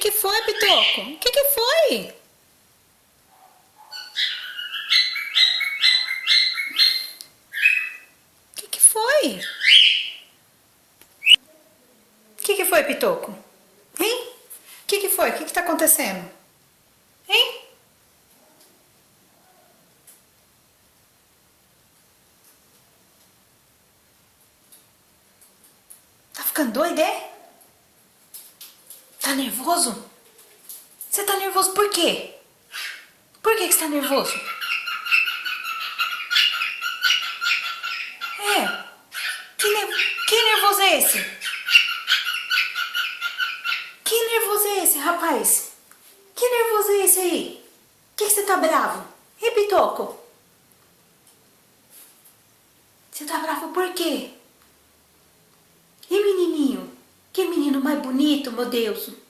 que foi, Pitoco? O que foi? O que foi? O que foi, Pitoco? Hein? O que foi? O que tá acontecendo? Hein? Tá ficando doido, é? Tá nervoso? Você tá nervoso por quê? Por que você tá nervoso? É. Que nervoso é esse? Que nervoso é esse, rapaz? Que nervoso é esse aí? Que você tá bravo? Hein, Pitoco? Você tá bravo por quê? E menininho? Que menino mais bonito, meu Deus.